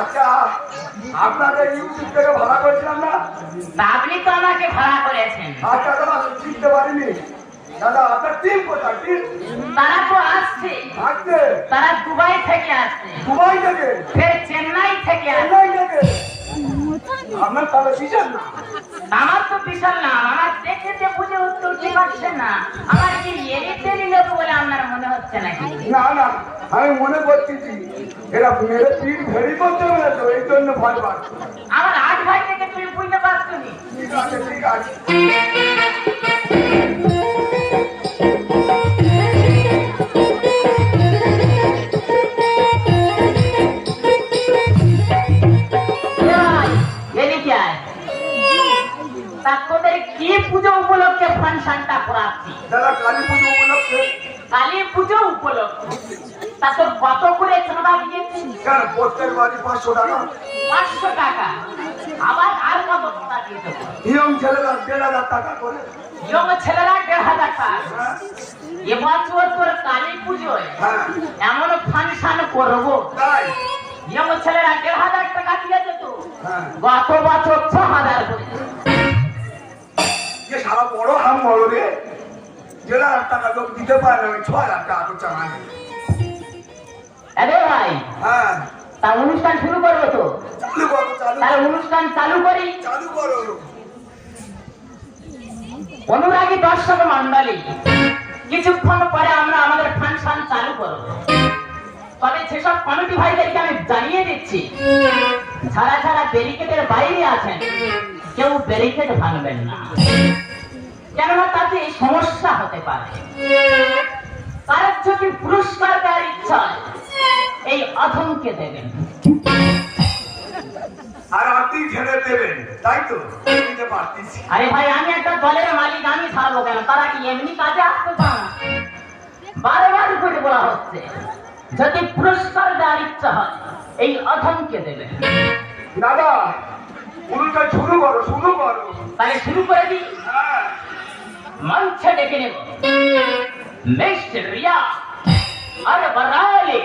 আচ্ছা, আপনাদের ইউটিউব থেকে ভাড়া করেছিলাম না? আপনি তো আমাকে ভাড়া করেছেন। আচ্ছা দাদা, চিনতে পারিনি। দাদা আপনার টিম কোথায়? টিম তারা তো আসছে। আসছে? তারা দুবাই থেকে আসছে। দুবাই থেকে? ফের চেন্নাই থেকে আসছে। চেন্নাই থেকে? আপনার তাহলে বিশাল না? আমার তো বিশাল না, আমার দেখে বুঝে উত্তর দিতে পারছে না। আমার কি এরিতেরই লোক বলে আপনার মনে হচ্ছে নাকি? না না, আমি মনে করতেছি এরা মেরে পিঠ ভেরি করতে হবে তো, এই জন্য ভয় পাচ্ছি। আমার 8 ভাই থেকে তুমি বুঝতে পারছো নি? ঠিক আছে ঠিক আছে। তোদের কি পুজো উপলক্ষে ফাংশনটা করাচ্ছি? দাদা কালী পুজো উপলক্ষে। কালী পুজো উপলক্ষে? তা তোর কত করে চাঁদা দিয়েছিস? কেন প্রত্যেক বাড়ি 500 টাকা। 500 টাকা? আবার আর কত চাঁদা দিতে? ইয়ং ছেলেরা 1,500 টাকা করে। ইয়ং ছেলেরা 1,500 টাকা? এবছর তোর কালী পুজোয় এমন ফাংশন করবো তাই ইয়ং ছেলেরা 1,500 টাকা দিয়েছে তো গত বছর 6,000 করে। সারা বড় হাম বড় রে, 1,500 টাকা লোক দিতে পারে না, 6,000 টাকা তো চাঁদা নেই। আরে ভাই, তা অনুষ্ঠান শুরু করবো তো? চালু করো চালু। তাহলে অনুষ্ঠান চালু করি। চালু করো। অনুরাগী দর্শক মন্ডলী, কিছুক্ষণ পরে আমরা আমাদের ফাংশন চালু করব। তবে সেসব কমিটি ভাইদেরকে আমি জানিয়ে দিচ্ছি, যারা যারা ব্যারিকেডের বাইরে আছেন কেউ ব্যারিকেড ভাঙবেন না, কেননা তাতে সমস্যা হতে পারে। কারোর যদি পুরস্কার দেওয়ার ইচ্ছা হয় এই অধমকে দেবেন, আর আপনি ছেড়ে দেবেন, তাই তো? দিতে পারতেছি। আরে ভাই, আমি একটা দলের মালিক, আমি ছাড়বো কেন? তারা কি এমনি কাজে আসতে চান? বারবার করে বলা হচ্ছে যদি পুরস্কার দেওয়ার ইচ্ছা হয় এই অধমকে দেবেন। দাদা অনুষ্ঠান শুরু করো শুরু করো। তাহলে শুরু করে দিই। মঞ্চে ডেকে নেব মিস্টার রিয়া আর বরালে।